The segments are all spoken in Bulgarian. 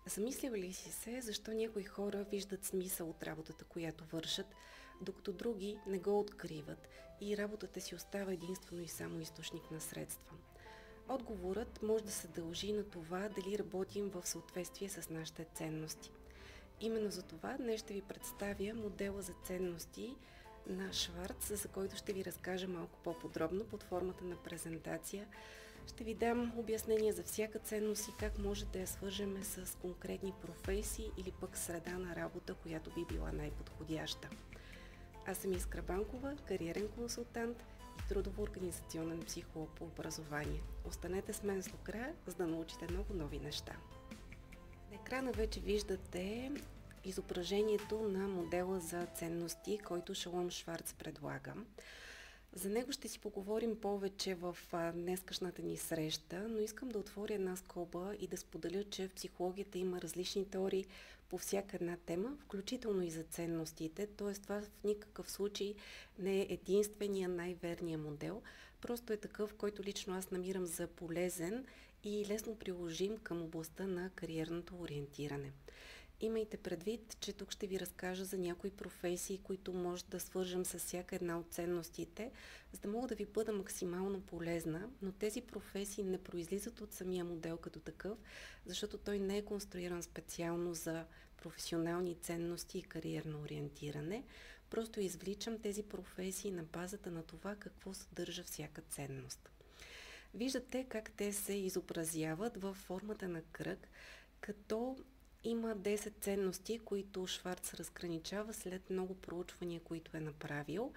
Замисляли ли си се, защо някои хора виждат смисъл от работата, която вършат, докато други не го откриват и работата си остава единствено и само източник на средства? Отговорът може да се дължи на това дали работим в съответствие с нашите ценности. Именно за това днес ще ви представя модела за ценности на Шварц, за който ще ви разкажа малко по-подробно под формата на презентация. Ще ви дам обяснение за всяка ценност и как може да я свържем с конкретни професии или пък среда на работа, която би била най-подходяща. Аз съм Искра Банкова, кариерен консултант и трудово-организационен психолог по образование. Останете с мен до края, за да научите много нови неща. На екрана вече виждате изображението на модела за ценности, който Шалом Шварц предлага. За него ще си поговорим повече в днескашната ни среща, но искам да отворя една скоба и да споделя, че в психологията има различни теории по всяка една тема, включително и за ценностите, т.е. това в никакъв случай не е единствения най-верния модел, просто е такъв, който лично аз намирам за полезен и лесно приложим към областта на кариерното ориентиране. Имайте предвид, че тук ще ви разкажа за някои професии, които може да свържем с всяка една от ценностите, за да мога да ви бъда максимално полезна, но тези професии не произлизат от самия модел като такъв, защото той не е конструиран специално за професионални ценности и кариерно ориентиране. Просто извличам тези професии на базата на това какво съдържа всяка ценност. Виждате как те се изобразяват във формата на кръг, като има 10 ценности, които Шварц разграничава след много проучвания, които е направил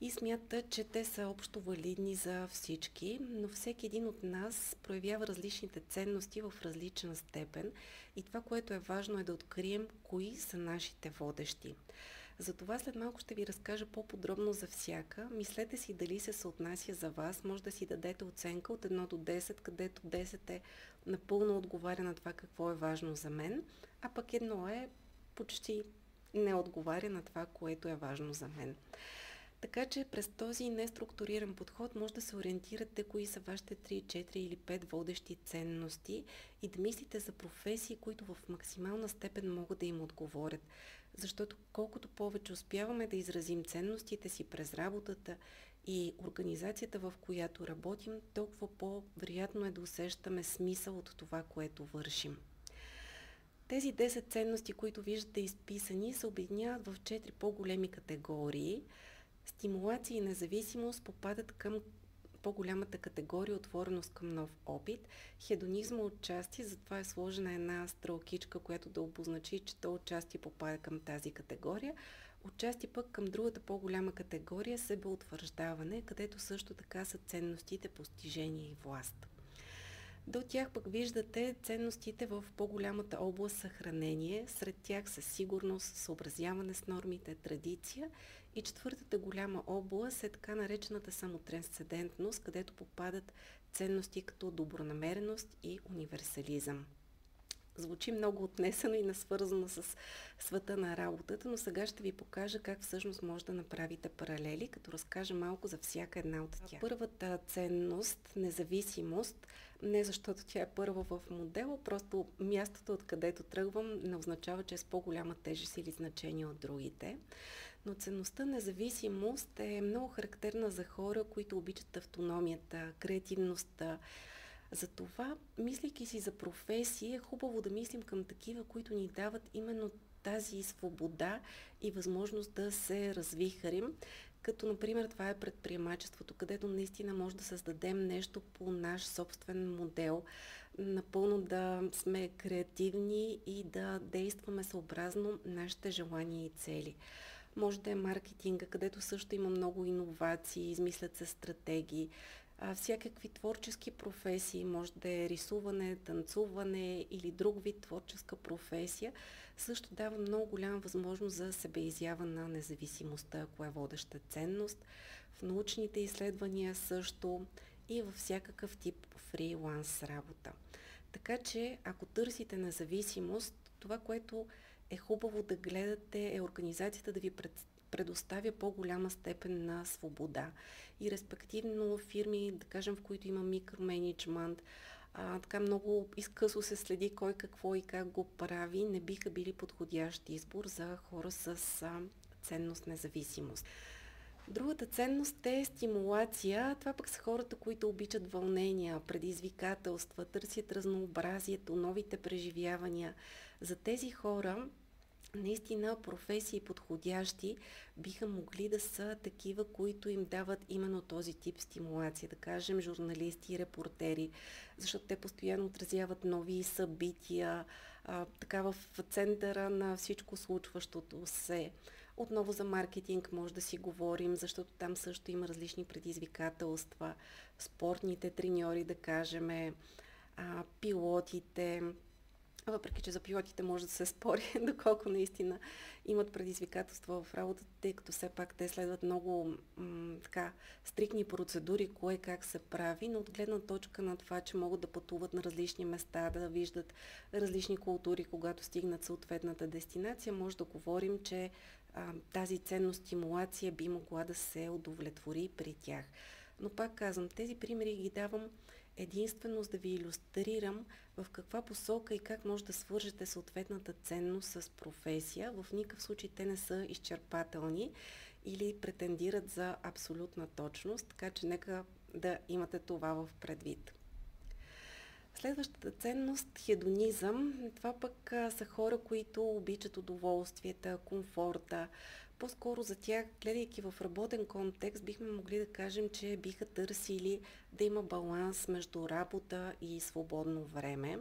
и смята, че те са общо валидни за всички, но всеки един от нас проявява различните ценности в различна степен и това, което е важно, е да открием кои са нашите водещи. Затова след малко ще ви разкажа по-подробно за всяка. Мислете си дали се съотнася за вас. Може да си дадете оценка от 1 до 10, където 10 е напълно отговаря на това какво е важно за мен, а пък 1 е почти не отговаря на това, което е важно за мен. Така че през този неструктуриран подход може да се ориентирате кои са вашите 3, 4 или 5 водещи ценности и да мислите за професии, които в максимална степен могат да им отговорят. Защото колкото повече успяваме да изразим ценностите си през работата и организацията, в която работим, толкова по-вероятно е да усещаме смисъл от това, което вършим. Тези 10 ценности, които виждате изписани, се обединяват в 4 по-големи категории. Стимулация и независимост попадат към по-голямата категория отвореност към нов опит. Хедонизма отчасти, затова е сложена една стрелкичка, която да обозначи, че то отчасти попада към тази категория. Отчасти пък към другата по-голяма категория себеутвърждаване, където също така са ценностите, постижение и власт. До тях пък виждате ценностите в по-голямата област съхранение, сред тях са сигурност, съобразяване с нормите, традиция и четвъртата голяма област е така наречената самотрансцендентност, където попадат ценности като добронамереност и универсализъм. Звучи много отнесено и насвързано с света на работата, но сега ще ви покажа как всъщност може да направите паралели, като разкажа малко за всяка една от тях. Първата ценност, независимост, не защото тя е първа в модела, просто мястото, откъдето тръгвам, не означава, че е с по-голяма тежест или значение от другите. Но ценността независимост е много характерна за хора, които обичат автономията, креативността. Затова, мислейки си за професии, е хубаво да мислим към такива, които ни дават именно тази свобода и възможност да се развихарим, като например това е предприемачеството, където наистина може да създадем нещо по наш собствен модел, напълно да сме креативни и да действаме съобразно нашите желания и цели. Може да е маркетинга, където също има много иновации, измислят се стратегии, всякакви творчески професии, може да е рисуване, танцуване или друг вид творческа професия, също дава много голяма възможност за себеизява на независимостта, ако е водеща ценност. В научните изследвания също и във всякакъв тип фриланс работа. Така че, ако търсите независимост, това, което е хубаво да гледате, е организацията да ви предоставя по-голяма степен на свобода и респективно фирми, да кажем, в които има микроменеджмент, така много изкъсо се следи кой какво и как го прави, не биха били подходящ избор за хора с ценност независимост. Другата ценност е стимулация. Това пък са хората, които обичат вълнения, предизвикателства, търсят разнообразието, новите преживявания. За тези хора наистина професии подходящи биха могли да са такива, които им дават именно този тип стимулация, да кажем журналисти и репортери, защото те постоянно отразяват нови събития, така в центъра на всичко случващото се. Отново за маркетинг може да си говорим, защото там също има различни предизвикателства. Спортните треньори, да кажем, пилотите, въпреки че за пилотите може да се спори доколко наистина имат предизвикателства в работата, тъй като все пак те следват много така стриктни процедури, кое как се прави, но от гледна точка на това, че могат да пътуват на различни места, да виждат различни култури, когато стигнат съответната дестинация, може да говорим, че тази ценност стимулация би могла да се удовлетвори при тях. Но пак казвам, тези примери ги давам единствено за да ви илюстрирам в каква посока и как може да свържете съответната ценност с професия. В никакъв случай те не са изчерпателни или претендират за абсолютна точност, така че нека да имате това в предвид. Следващата ценност – хедонизъм. Това пък са хора, които обичат удоволствията, комфорта. По-скоро за тях, гледайки в работен контекст, бихме могли да кажем, че биха търсили да има баланс между работа и свободно време.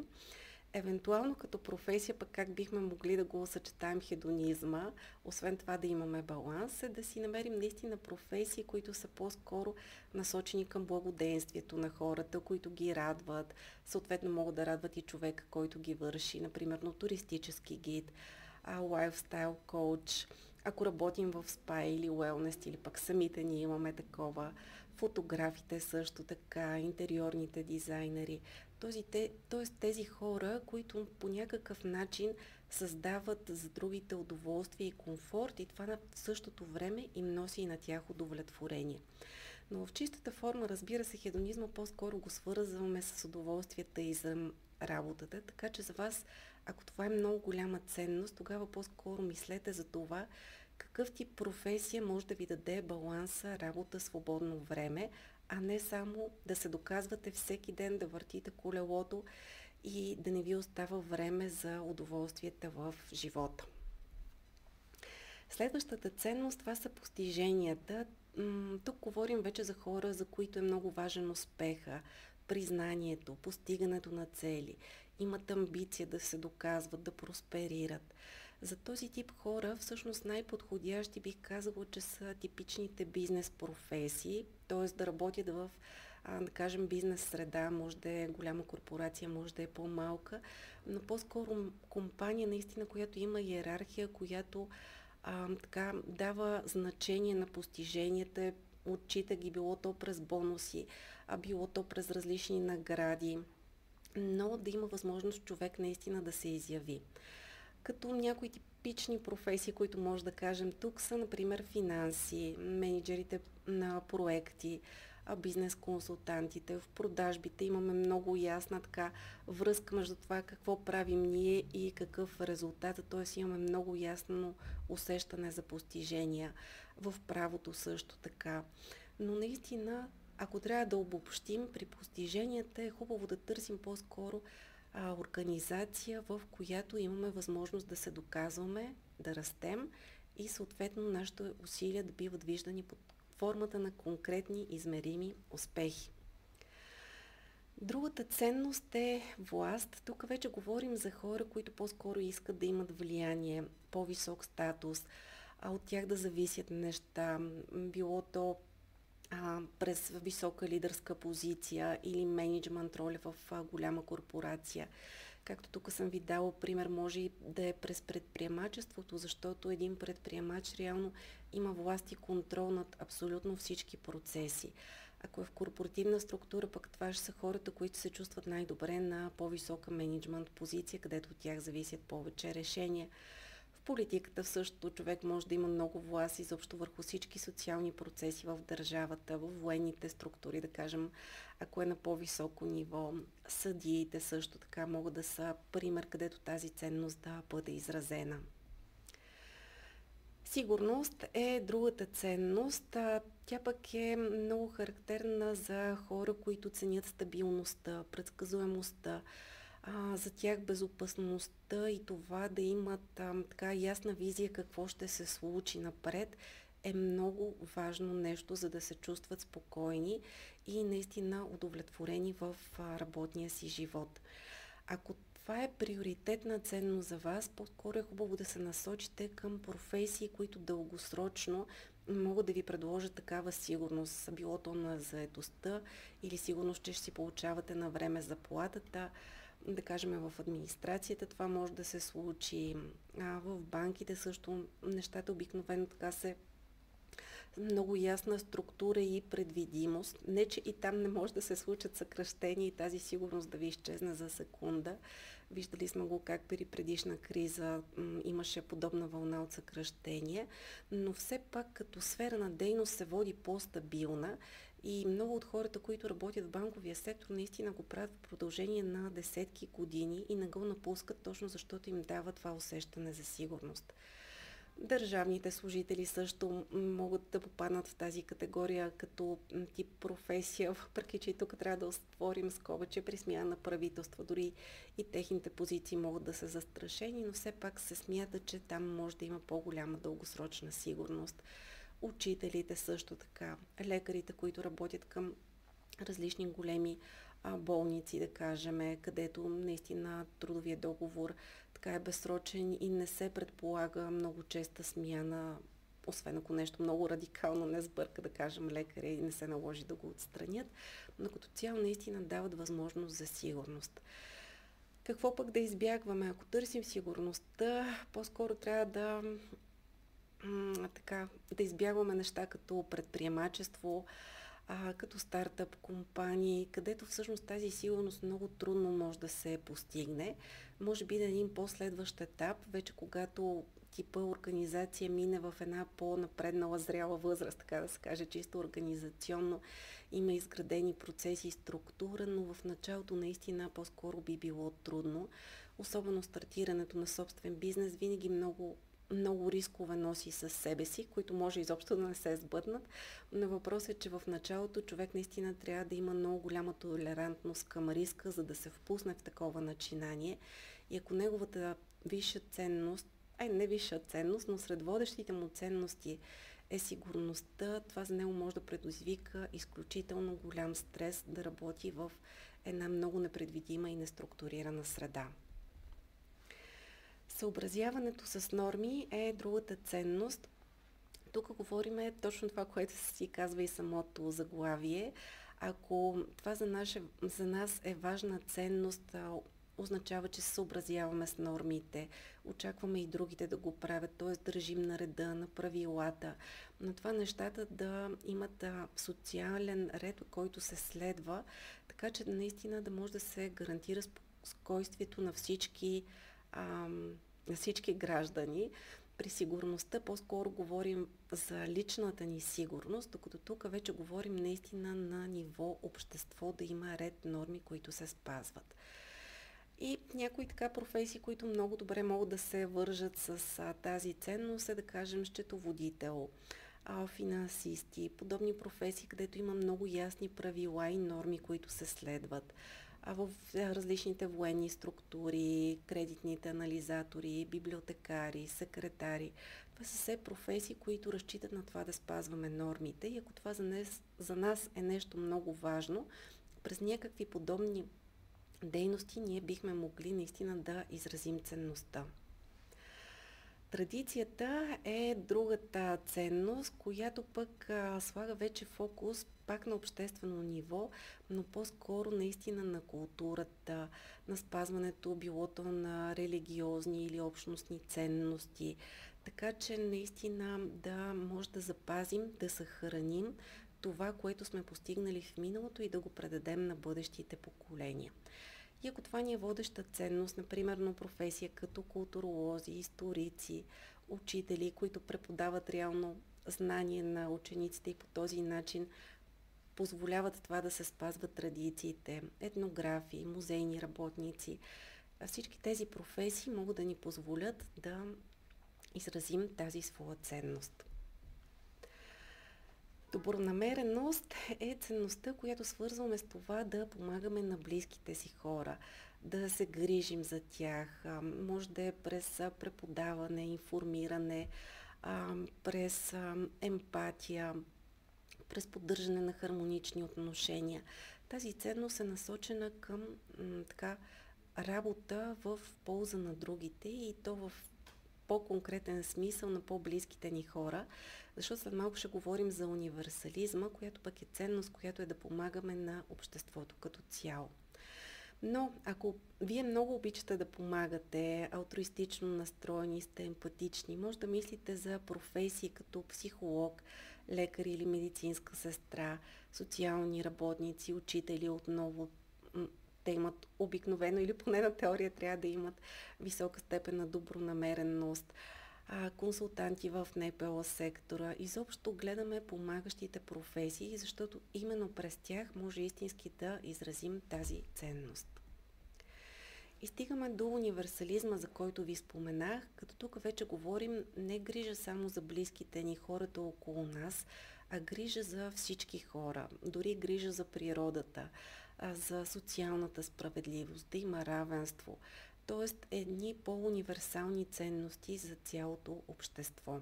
Евентуално като професия, пък как бихме могли да го съчетаем хедонизма, освен това да имаме баланс, е да си намерим наистина професии, които са по-скоро насочени към благоденствието на хората, които ги радват, съответно могат да радват и човека, който ги върши, например туристически гид, лайфстайл коуч, ако работим в спа или уелнес, или пък самите ние имаме такова, фотографите също така, интериорните дизайнери. Тоест тези хора, които по някакъв начин създават за другите удоволствие и комфорт и това в същото време им носи и на тях удовлетворение. Но в чистата форма, разбира се, хедонизма по-скоро го свързваме с удоволствията и за работата, така че за вас, ако това е много голяма ценност, тогава по-скоро мислете за това, какъв тип професия може да ви даде баланса, работа, свободно време, а не само да се доказвате всеки ден, да въртите колелото и да не ви остава време за удоволствията в живота. Следващата ценност, това са постиженията. Тук говорим вече за хора, за които е много важен успеха, признанието, постигането на цели. Имат амбиция да се доказват, да просперират. За този тип хора всъщност най-подходящи бих казала, че са типичните бизнес професии, т.е. да работят в, да кажем, бизнес среда, може да е голяма корпорация, може да е по-малка, но по-скоро компания наистина, която има иерархия, която така дава значение на постиженията, отчита ги било то през бонуси, било то през различни награди, но да има възможност човек наистина да се изяви. Като някои типични професии, които може да кажем тук са, например, финанси, менеджерите на проекти, бизнес консултантите, в продажбите имаме много ясна така връзка между това какво правим ние и какъв резултат, т.е. имаме много ясно усещане за постижения, в правото също така. Но наистина, ако трябва да обобщим, при постиженията е хубаво да търсим по-скоро организация, в която имаме възможност да се доказваме, да растем и съответно нашите усилия да биват виждани под формата на конкретни измерими успехи. Другата ценност е власт. Тук вече говорим за хора, които по-скоро искат да имат влияние, по-висок статус, от тях да зависят неща, било то през висока лидерска позиция или менеджмент роля в голяма корпорация. Както тук съм ви дала пример, може и да е през предприемачеството, защото един предприемач реално има власт и контрол над абсолютно всички процеси. Ако е в корпоративна структура, пък това ще са хората, които се чувстват най-добре на по-висока менеджмент позиция, където от тях зависят повече решения. В политиката в същото човек може да има много власт изобщо върху всички социални процеси в държавата, в военните структури, да кажем, ако е на по-високо ниво. Съдиите също така могат да са пример, където тази ценност да бъде изразена. Сигурност е другата ценност. Тя пък е много характерна за хора, които ценят стабилността, предсказуемостта, за тях безопасността и това да имат така ясна визия какво ще се случи напред е много важно нещо, за да се чувстват спокойни и наистина удовлетворени в работния си живот. Ако това е приоритетна ценност за вас, по-скоро е хубаво да се насочите към професии, които дългосрочно могат да ви предложат такава сигурност, било то на заетостта или сигурност, че ще си получавате на време заплатата. Да кажем в администрацията това може да се случи, в банките също нещата обикновено така се много ясна структура и предвидимост. Не, че и там не може да се случат съкращения и тази сигурност да ви изчезне за секунда. Виждали сме го как при предишна криза имаше подобна вълна от съкращения, но все пак като сфера на дейност се води по-стабилна и много от хората, които работят в банковия сектор, наистина го правят в продължение на десетки години и не го напускат точно защото им дава това усещане за сигурност. Държавните служители също могат да попаднат в тази категория като тип професия, въпреки че и тук трябва да отворим скоба, че при смяна на правителства дори и техните позиции могат да са застрашени, но все пак се смята, че там може да има по-голяма дългосрочна сигурност. Учителите също така, лекарите, които работят към различни големи болници, да кажем, където наистина трудовия договор така е безсрочен и не се предполага много честа смяна, освен ако нещо много радикално не сбърка, да кажем, лекаря и не се наложи да го отстранят, но като цяло наистина дават възможност за сигурност. Какво пък да избягваме? Ако търсим сигурността, по-скоро трябва да избягваме неща като предприемачество, като стартъп компании, където всъщност тази сигурност много трудно може да се постигне. Може би на един последващ етап, вече когато типа организация мине в една по-напреднала зряла възраст, така да се каже, чисто организационно, има изградени процеси и структура, но в началото наистина по-скоро би било трудно. Особено стартирането на собствен бизнес винаги много рискове носи със себе си, които може изобщо да не се сбъднат, но въпросът е, че в началото човек наистина трябва да има много голяма толерантност към риска, за да се впусне в такова начинание. И ако неговата висша ценност, не висша ценност, но сред водещите му ценности е сигурността, това за него може да предизвика изключително голям стрес да работи в една много непредвидима и неструктурирана среда. Съобразяването с норми е другата ценност. Тук говорим точно това, което си казва и самото заглавие. Ако това за нас е важна ценност, означава, че се съобразяваме с нормите, очакваме и другите да го правят, т.е. държим на реда, на правилата, на това нещата да имат социален ред, който се следва, така че наистина да може да се гарантира спокойствието на всички граждани. При сигурността по-скоро говорим за личната ни сигурност, докато тук вече говорим наистина на ниво общество да има ред норми, които се спазват. И някои така професии, които много добре могат да се вържат с тази ценност е да кажем счетоводител, финансисти, подобни професии, където има много ясни правила и норми, които се следват. В различните военни структури, кредитните анализатори, библиотекари, секретари. Това са все професии, които разчитат на това да спазваме нормите и ако това за нас е нещо много важно, през някакви подобни дейности ние бихме могли наистина да изразим ценността. Традицията е другата ценност, която пък слага вече фокус пак на обществено ниво, но по-скоро наистина на културата, на спазването, билото на религиозни или общностни ценности, така че наистина да може да запазим, да съхраним това, което сме постигнали в миналото и да го предадем на бъдещите поколения. И ако това ни е водеща ценност, например на професия като културолози, историци, учители, които преподават реално знание на учениците и по този начин позволяват това да се спазват традициите, етнографи, музейни работници. Всички тези професии могат да ни позволят да изразим тази своя ценност. Добронамереност е ценността, която свързваме с това да помагаме на близките си хора, да се грижим за тях. Може да е през преподаване, информиране, през емпатия, през поддържане на хармонични отношения. Тази ценност е насочена към работа в полза на другите и то в по-конкретен смисъл на по-близките ни хора, защото след малко ще говорим за универсализма, която пък е ценност, която е да помагаме на обществото като цяло. Но ако вие много обичате да помагате, алтруистично настроени сте, емпатични, може да мислите за професии като психолог, лекар или медицинска сестра, социални работници, учители отново. Те имат обикновено или поне на теория трябва да имат висока степен на добронамереност, консултанти в НПО сектора. Изобщо гледаме помагащите професии, защото именно през тях може истински да изразим тази ценност. И стигаме до универсализма, за който ви споменах, като тук вече говорим не грижа само за близките ни, хората около нас, а грижа за всички хора, дори грижа за природата, за социалната справедливост, да има равенство, т.е. едни по-универсални ценности за цялото общество.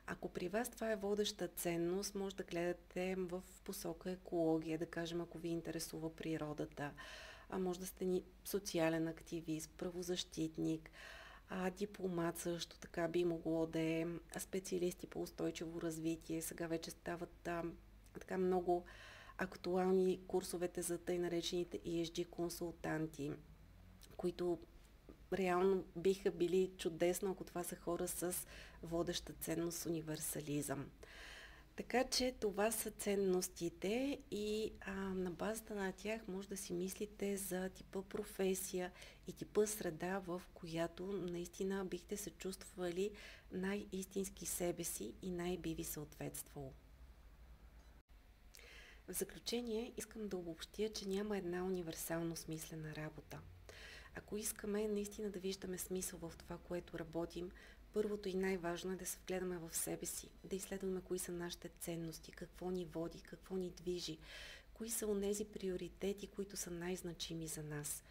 Ако при вас това е водеща ценност, може да гледате в посока екология, да кажем, ако ви интересува природата, може да сте социален активист, правозащитник, дипломат също така би могло да е, специалисти по устойчиво развитие. Сега вече стават така много актуални курсовете за тъй наречените ESG консултанти, които реално биха били чудесно, ако това са хора с водеща ценност универсализъм. Така че това са ценностите и на базата на тях може да си мислите за типа професия и типа среда, в която наистина бихте се чувствали най-истински себе си и най-би ви съответствало. В заключение искам да обобщя, че няма една универсално смислена работа. Ако искаме наистина да виждаме смисъл в това, което работим, първото и най-важно е да се вгледаме в себе си, да изследваме кои са нашите ценности, какво ни води, какво ни движи, кои са онези приоритети, които са най-значими за нас.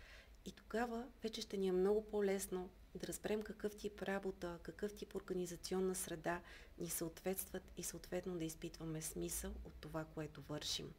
И тогава вече ще ни е много по-лесно да разберем какъв тип работа, какъв тип организационна среда ни съответстват и съответно да изпитваме смисъл от това, което вършим.